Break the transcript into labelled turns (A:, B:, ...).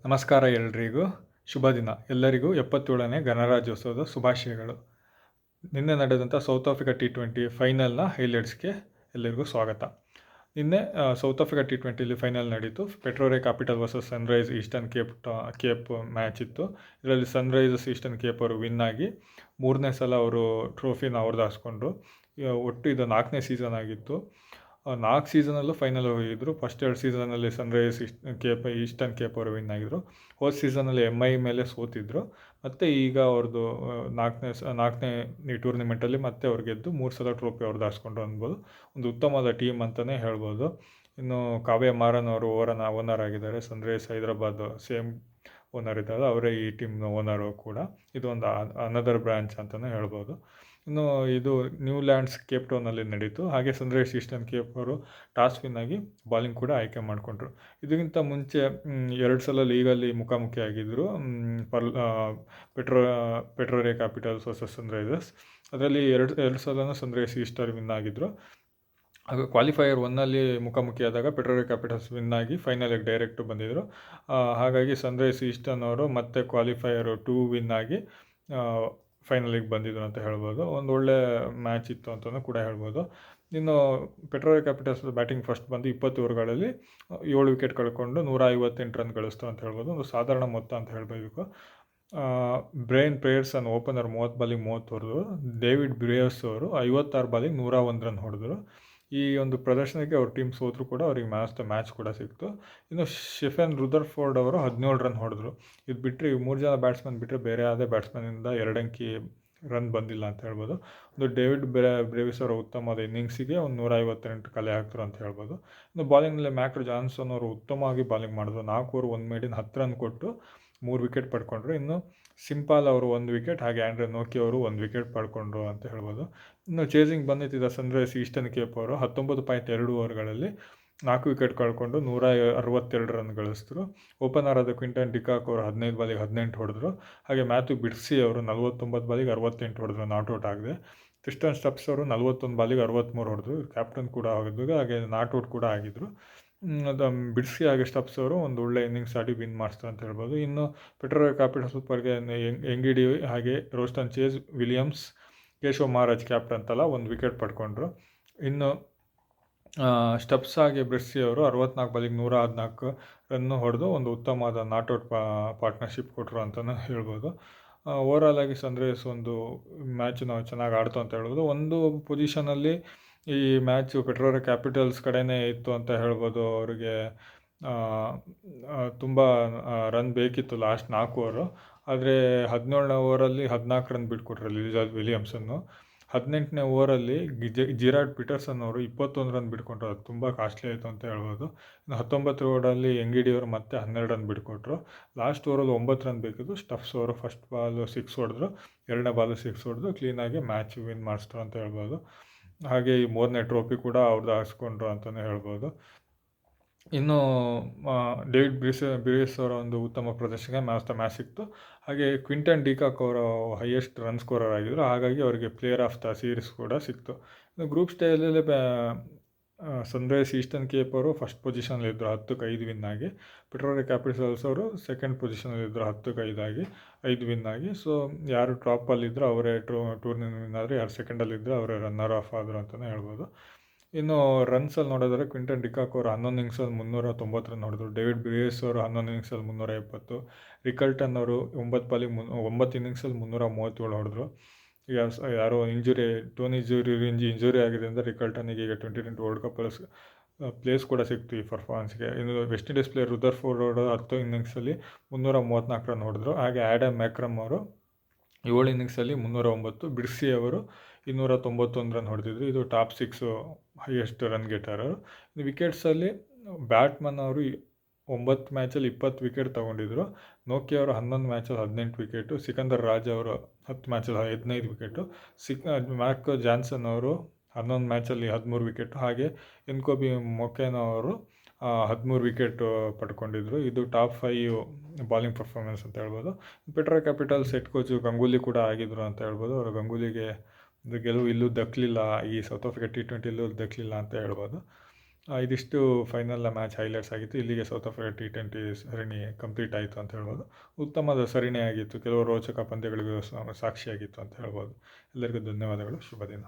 A: ನಮಸ್ಕಾರ ಎಲ್ರಿಗೂ. ಶುಭ ದಿನ. ಎಲ್ಲರಿಗೂ 77ನೇ ಗಣರಾಜ್ಯೋತ್ಸವದ ಶುಭಾಶಯಗಳು. ನಿನ್ನೆ ನಡೆದಂಥ ಸೌತ್ ಆಫ್ರಿಕಾ T20 ಫೈನಲ್ನ ಹೈಲೈಟ್ಸ್ಗೆ ಎಲ್ಲರಿಗೂ ಸ್ವಾಗತ. ನಿನ್ನೆ ಸೌತ್ ಆಫ್ರಿಕಾ T20 ಫೈನಲ್ ನಡೀತು. Pretoria Capital versus Sunrise Eastern Cape match ಇತ್ತು. ಇದರಲ್ಲಿ ಸನ್ರೈಸರ್ಸ್ ಈಸ್ಟರ್ನ್ ಕೇಪ್ ಅವರು ವಿನ್ ಆಗಿ 3ನೇ ಸಲ ಅವರು ಟ್ರೋಫಿನ ಅವ್ರದ್ದು ಹಾಸ್ಕೊಂಡ್ರು. ಒಟ್ಟು ಇದು 4ನೇ ಸೀಸನ್ ಆಗಿತ್ತು. 4 ಸೀಸನಲ್ಲೂ ಫೈನಲ್ ಹೋಗಿದ್ರು. ಫಸ್ಟ್ 2 ಸೀಸನಲ್ಲಿ ಸನ್ರೈಸ್ ಈಸ್ಟರ್ನ್ ಕೇಪ್ ಅವರು ವಿನ್ ಆಗಿದ್ರು. ಹೋದ ಸೀಸನಲ್ಲಿ MI ಮೇಲೆ ಸೋತಿದ್ರು. ಮತ್ತು ಈಗ ಅವ್ರದ್ದು ನಾಲ್ಕನೇ ಈ ಟೂರ್ನಿಮೆಂಟಲ್ಲಿ ಮತ್ತೆ ಅವ್ರು ಗೆದ್ದು 3 ಸಲ ಟ್ರೋಫಿ ಅವ್ರದ್ದು ಹಾಸ್ಕೊಂಡ್ರು ಅನ್ಬೋದು. ಒಂದು ಉತ್ತಮವಾದ ಟೀಮ್ ಅಂತಲೇ ಹೇಳ್ಬೋದು. ಇನ್ನು ಕಾವ್ಯ ಮಾರನ್ ಅವರು ಓನರ್ ಆಗಿದ್ದಾರೆ. ಸನ್ರೈಸ್ ಹೈದರಾಬಾದ್ ಸೇಮ್ ಓನರ್ ಇದ್ದಾರೆ, ಅವರೇ ಈ ಟೀಮ್ನ ಓನರು ಕೂಡ. ಇದು ಒಂದು ಅನದರ್ ಬ್ರಾಂಚ್ ಅಂತಲೇ ಹೇಳ್ಬೋದು. ಇನ್ನು ಇದು ನ್ಯೂಲ್ಯಾಂಡ್ಸ್ ಕೇಪ್ ಟೌನಲ್ಲಿ ನಡೀತು. ಹಾಗೆ ಸನ್ರೈಸ್ ಈಸ್ಟರ್ನ್ ಕೇಪ್ ಅವರು ಟಾಸ್ ವಿನ್ ಆಗಿ ಬಾಲಿಂಗ್ ಕೂಡ ಆಯ್ಕೆ ಮಾಡಿಕೊಂಡ್ರು. ಇದಕ್ಕಿಂತ ಮುಂಚೆ 2 ಸಲ ಲೀಗಲ್ಲಿ ಮುಖಾಮುಖಿ ಆಗಿದ್ದರು. ಪೆಟ್ರೋರೆ ಕ್ಯಾಪಿಟಲ್ಸ್ ವರ್ಸಸ್ ಸನ್ರೈಸರ್ಸ್. ಅದರಲ್ಲಿ ಎರಡು ಸಲನೂ ಸನ್ರೈಸ್ ಈಸ್ಟರ್ ವಿನ್ ಆಗಿದ್ದರು. ಆಗ ಕ್ವಾಲಿಫೈಯರ್ 1ನಲ್ಲಿ ಮುಖಾಮುಖಿಯಾದಾಗ ಪೆಟ್ರೋರೆ ಕ್ಯಾಪಿಟಲ್ಸ್ ವಿನ್ ಆಗಿ ಫೈನಲಿಗೆ ಡೈರೆಕ್ಟು ಬಂದಿದ್ದರು. ಹಾಗಾಗಿ ಸನ್ರೈಸ್ ಈಸ್ಟರ್ನ್ ಅವರು ಮತ್ತೆ ಕ್ವಾಲಿಫೈಯರ್ 2 ವಿನ್ ಆಗಿ ಫೈನಲಿಗೆ ಬಂದಿದ್ರು ಅಂತ ಹೇಳ್ಬೋದು. ಒಂದು ಒಳ್ಳೆ ಮ್ಯಾಚ್ ಇತ್ತು ಅಂತಲೂ ಕೂಡ ಹೇಳ್ಬೋದು. ಇನ್ನು ಪೆಟ್ರೋರೆ ಕ್ಯಾಪಿಟಲ್ಸ್ ಬ್ಯಾಟಿಂಗ್ ಫಸ್ಟ್ ಬಂದು 20 ಓವರ್ಗಳಲ್ಲಿ 7 ವಿಕೆಟ್ ಕಳ್ಕೊಂಡು 158 ರನ್ ಗಳಿಸ್ತು ಅಂತ ಹೇಳ್ಬೋದು. ಒಂದು ಸಾಧಾರಣ ಮೊತ್ತ ಅಂತ ಹೇಳಬೇಕು. ಬ್ರೈನ್ ಪ್ರೇಯರ್ಸನ್ ಓಪನರ್ 30 ಬಾಲಿಗೆ 30 ಹೊಡೆದ್ರು. ಡೇವಿಡ್ ಬ್ರೇಯರ್ಸ್ ಅವರು 56 ಬಾಲಿಗೆ 101 ರನ್ ಹೊಡೆದ್ರು. ಈ ಒಂದು ಪ್ರದರ್ಶನಕ್ಕೆ ಅವ್ರ ಟೀಮ್ ಸೋತರು ಕೂಡ ಅವ್ರಿಗೆ ಮ್ಯಾಚ್ ಕೂಡ ಸಿಕ್ತು. ಇನ್ನು ಶೆಫನ್ ರುದರ್ಫೋರ್ಡ್ ಅವರು 17 ರನ್ ಹೊಡೆದ್ರು. ಇದು ಬಿಟ್ಟರೆ 3 ಜನ ಬ್ಯಾಟ್ಸ್ಮನ್ ಬಿಟ್ಟರೆ ಬೇರೆ ಯಾವುದೇ ಬ್ಯಾಟ್ಸ್ಮನ್ನಿಂದ 2 ಅಂಕಿ ರನ್ ಬಂದಿಲ್ಲ ಅಂತ ಹೇಳ್ಬೋದು. ಒಂದು ಡೇವಿಡ್ ಬ್ರೇವಿಸ್ ಅವರ ಉತ್ತಮವಾದ ಇನ್ನಿಂಗ್ಸಿಗೆ ಒಂದು 158 ಕಲೆ ಹಾಕ್ತರು ಅಂತ ಹೇಳ್ಬೋದು. ಇನ್ನು ಬಾಲಿಂಗ್ನಲ್ಲಿ ಮ್ಯಾಕ್ ಜಾನ್ಸನ್ ಅವರು ಉತ್ತಮವಾಗಿ ಬಾಲಿಂಗ್ ಮಾಡಿದ್ರು. 4 ಓವರ್ 1 ಮೇಡಿನ 10 ರನ್ ಕೊಟ್ಟು 3 ವಿಕೆಟ್ ಪಡ್ಕೊಂಡ್ರು. ಇನ್ನು ಸಿಂಪಾಲ್ ಅವರು 1 ವಿಕೆಟ್, ಹಾಗೆ ಆಂಡ್ರೆ ನೋಕಿ ಅವರು 1 ವಿಕೆಟ್ ಪಡ್ಕೊಂಡ್ರು ಅಂತ ಹೇಳ್ಬೋದು. ಇನ್ನು ಚೇಸಿಂಗ್ ಬಂದಿದ್ದ ಸನ್ರೈಸ್ ಈಸ್ಟರ್ನ್ ಕೇಪ್ ಅವರು 19.2 ಓವರ್ಗಳಲ್ಲಿ 4 ವಿಕೆಟ್ ಕಳ್ಕೊಂಡು 162 ರನ್ ಗಳಿಸಿದ್ರು. ಓಪನರ್ ಆದ ಕ್ವಿಂಟನ್ ಡಿಕಾಕ್ ಅವರು 15 ಬಾಲಿಗೆ 18 ಹೊಡೆದ್ರು. ಹಾಗೆ ಮ್ಯಾಥ್ಯೂ ಬಿಟ್ಸಿ ಅವರು 49 ಬಾಲಿಗೆ 68 ಹೊಡೆದ್ರು, ನಾಟ್ಔಟ್ ಆಗದೆ. ಟ್ರಿಸ್ಟನ್ ಸ್ಟಬ್ಸ್ ಅವರು 41 ಬಾಲಿಗೆ 63 ಹೊಡೆದ್ರು, ಕ್ಯಾಪ್ಟನ್ ಕೂಡ ಆಗಿದ್ರು, ಹಾಗೆ ನಾಟ್ಔಟ್ ಕೂಡ ಆಗಿದ್ರು. ಬಿಡ್ಸಿ ಹಾಗೆ ಸ್ಟಬ್ಸ್ ಅವರು ಒಂದು ಒಳ್ಳೆ ಇನ್ನಿಂಗ್ಸ್ ಆಡಿ ವಿನ್ ಮಾಡಿಸ್ತಾರೆ ಅಂತ ಹೇಳ್ಬೋದು. ಇನ್ನು ಪೆಟ್ರೋರೆ ಕ್ಯಾಪಿಟಲ್ ಸೂಪರ್ಗೆ ಎಂಗಿಡಿ ಹಾಗೆ Roston Chase, Williams, Keshav Maharaj captain ತಲಾ 1 ವಿಕೆಟ್ ಪಡ್ಕೊಂಡ್ರು. ಇನ್ನು ಸ್ಟಬ್ಸ್ ಹಾಗೆ ಬ್ರೆಸ್ಸಿ ಅವರು 64 ಬಾಲಿಗೆ 114 ರನ್ನು ಹೊಡೆದು ಒಂದು ಉತ್ತಮವಾದ ನಾಟ್ಔಟ್ ಪಾರ್ಟ್ನರ್ಶಿಪ್ ಕೊಟ್ಟರು ಅಂತಲೇ ಹೇಳ್ಬೋದು. ಓವರಾಲ್ ಆಗಿ ಸನ್ರೈಸ್ ಒಂದು ಮ್ಯಾಚ್ ನಾವು ಚೆನ್ನಾಗಿ ಆಡ್ತು ಅಂತ ಹೇಳ್ಬೋದು. ಒಂದು ಪೊಸಿಷನಲ್ಲಿ ಈ ಮ್ಯಾಚು ಪೆಟ್ರೋರೆ ಕ್ಯಾಪಿಟಲ್ಸ್ ಕಡೆಯೇ ಇತ್ತು ಅಂತ ಹೇಳ್ಬೋದು. ಅವರಿಗೆ ತುಂಬ ರನ್ ಬೇಕಿತ್ತು ಲಾಸ್ಟ್ 4 ಓವರು. ಆದರೆ 17ನೇ ಓವರಲ್ಲಿ 14 ರನ್ ಬಿಟ್ಕೊಟ್ರು ಲಿಜಾಲ್ ವಿಲಿಯಮ್ಸನ್ನು. 18ನೇ ಓವರಲ್ಲಿ ಜಿರಾಡ್ ಪೀಟರ್ಸನ್ ಅವರು 21 ರನ್ ಬಿಟ್ಕೊಂಡ್ರು. ಅದು ತುಂಬ ಕಾಸ್ಟ್ಲಿ ಆಯಿತು ಅಂತ ಹೇಳ್ಬೋದು. ಇನ್ನು 19 ಓವರಲ್ಲಿ ಎಂಗಿಡಿ ಅವರು ಮತ್ತೆ 12 ರನ್ ಬಿಟ್ಕೊಟ್ರು. ಲಾಸ್ಟ್ ಓವರಲ್ಲಿ 9 ರನ್ ಬೇಕಿತ್ತು. ಸ್ಟಫ್ಸ್ ಅವರು ಫಸ್ಟ್ ಬಾಲು 6 ಹೊಡೆದ್ರು, 2ನೇ ಬಾಲು 6 ಹೊಡೆದು ಕ್ಲೀನಾಗಿ ಮ್ಯಾಚ್ ವಿನ್ ಮಾಡಿಸ್ರು ಅಂತ ಹೇಳ್ಬೋದು. ಹಾಗೆ ಈ 3ನೇ ಟ್ರೋಫಿ ಕೂಡ ಅವ್ರದ್ದು ಹಾಕ್ಸ್ಕೊಂಡ್ರು ಅಂತಲೇ ಹೇಳ್ಬೋದು. ಇನ್ನು ಡೇವಿಡ್ ಬ್ರೇವಿಸ್ ಅವರ ಒಂದು ಉತ್ತಮ ಪ್ರದರ್ಶನಕ್ಕೆ ಮ್ಯಾಚ್ ಸಿಕ್ತು. ಹಾಗೆ ಕ್ವಿಂಟನ್ ಡಿಕಾಕ್ ಅವರು ಹೈಯೆಸ್ಟ್ ರನ್ ಸ್ಕೋರರ್ ಆಗಿದ್ದರು. ಹಾಗಾಗಿ ಅವರಿಗೆ ಪ್ಲೇಯರ್ ಆಫ್ ದ ಸೀರೀಸ್ ಕೂಡ ಸಿಕ್ತು. ಇನ್ನು ಗ್ರೂಪ್ ಸ್ಟೇಜಲ್ಲಿ ಸನ್ರೈಸ್ ಈಸ್ಟರ್ನ್ ಕೇಪ್ ಅವರು ಫಸ್ಟ್ ಪೊಸಿಷನಲ್ಲಿದ್ದರು 10-5 ವಿನ್ ಆಗಿ. ಪೆಟ್ರೋರೆ ಕ್ಯಾಪಿಟಲ್ಸ್ ಅವರು ಸೆಕೆಂಡ್ ಪೊಸಿಷನಲ್ಲಿದ್ದರು 10-5 ಆಗಿ 5 ವಿನ್ ಆಗಿ. ಸೊ ಯಾರು ಟಾಪಲ್ಲಿದ್ದರು ಅವರೇ ಟೂರ್ನಿಮೆಂಟ್ ವಿನ್ ಆದರೆ, ಯಾರು ಸೆಕೆಂಡಲ್ಲಿದ್ದರು ಅವರೇ ರನ್ನರ್ ಆಫ್ ಆದರು ಅಂತಲೇ ಹೇಳ್ಬೋದು. ಇನ್ನು ರನ್ಸಲ್ಲಿ ನೋಡಿದ್ರೆ ಕ್ವಿಂಟನ್ ಡಿಕಾಕ್ ಅವರು 11 ಇನ್ನಿಂಗ್ಸಲ್ಲಿ 390 ರನ್ ಹೊಡೆದ್ರು. ಡೇವಿಡ್ ಬ್ರೇವಿಸ್ ಅವರು 11 ಇನ್ನಿಂಗ್ಸಲ್ಲಿ 370. ರಿಕಲ್ಟನ್ ಅವರು 9 ಇನ್ನಿಂಗ್ಸಲ್ಲಿ 337 ಹೊಡೆದ್ರು. ಯಾರೋ ಟೋನಿ ಇಂಜುರಿ ಆಗಿದ್ದರಿಂದ ರಿಕಲ್ಟನಿಗೆ ಈಗ 2020 ವರ್ಲ್ಡ್ ಕಪ್ಪಲ್ಲಿ ಪ್ಲೇಸ್ ಕೂಡ ಸಿಕ್ತು ಈ ಪರ್ಫಾರ್ಮೆನ್ಸ್ಗೆ. ಇನ್ನು ವೆಸ್ಟ್ ಇಂಡೀಸ್ ಪ್ಲೇಯರ್ ರುದರ್ಫೋರ್ಡ್ ಅವರು 10 ಇನ್ನಿಂಗ್ಸಲ್ಲಿ 334 ರನ್ ಹೊಡೆದ್ರು. ಹಾಗೆ ಆ್ಯಡಮ್ ಮ್ಯಾಕ್ರಮ್ ಅವರು 7 ಇನ್ನಿಂಗ್ಸಲ್ಲಿ 309. ಬಿಡ್ಸಿ ಅವರು 291 ರನ್ ಹೊಡೆದಿದ್ರು. ಇದು ಟಾಪ್ 6 ಹೈಯೆಸ್ಟ್ ರನ್ ಗೆಟರು. ಇನ್ನು ವಿಕೆಟ್ಸಲ್ಲಿ ಬ್ಯಾಟ್ಮನ್ ಅವರು 9 ಮ್ಯಾಚಲ್ಲಿ 20 ವಿಕೆಟ್ ತೊಗೊಂಡಿದ್ರು. ನೋಕಿ ಅವರು 11 ಮ್ಯಾಚಲ್ಲಿ 18 ವಿಕೆಟು. ಸಿಕಂದರ್ ರಾಜ್ ಅವರು 10 ಮ್ಯಾಚಲ್ಲಿ 15 ವಿಕೆಟು. ಮ್ಯಾಕ್ ಜಾನ್ಸನ್ ಅವರು 11 ಮ್ಯಾಚಲ್ಲಿ 13 ವಿಕೆಟು. ಹಾಗೆ ಎನ್ಕೋಬಿ ಮೊಕೆನೋ ಅವರು 13 ವಿಕೆಟ್ ಪಡ್ಕೊಂಡಿದ್ರು. ಇದು ಟಾಪ್ 5 ಬಾಲಿಂಗ್ ಪರ್ಫಾರ್ಮೆನ್ಸ್ ಅಂತ ಹೇಳ್ಬೋದು. ಪೆಟ್ರೋರೆ ಕ್ಯಾಪಿಟಲ್ ಸೆಟ್ ಕೋಚು ಗಂಗೂಲಿ ಕೂಡ ಆಗಿದ್ರು ಅಂತ ಹೇಳ್ಬೋದು. ಅವರು ಗಂಗೂಲಿಗೆ ಗೆಲುವು ಇಲ್ಲೂ ದಕ್ಕಲಿಲ್ಲ, ಈ ಸೌತ್ ಆಫ್ರಿಕಾ T20 ದಕ್ಕಲಿಲ್ಲ ಅಂತ ಹೇಳ್ಬೋದು. ಇದಿಷ್ಟು ಫೈನಲ್ ಮ್ಯಾಚ್ ಹೈಲೈಟ್ಸ್ ಆಗಿತ್ತು. ಇಲ್ಲಿಗೆ ಸೌತ್ ಆಫ್ರಿಕಾ T20 ಸರಣಿ ಕಂಪ್ಲೀಟ್ ಆಯಿತು ಅಂತ ಹೇಳ್ಬೋದು. ಉತ್ತಮವಾದ ಸರಣಿಯಾಗಿತ್ತು, ಕೆಲವು ರೋಚಕ ಪಂದ್ಯಗಳಿಗೂ ಸಾಕ್ಷಿಯಾಗಿತ್ತು ಅಂತ ಹೇಳ್ಬೋದು. ಎಲ್ಲರಿಗೂ ಧನ್ಯವಾದಗಳು. ಶುಭ ದಿನ.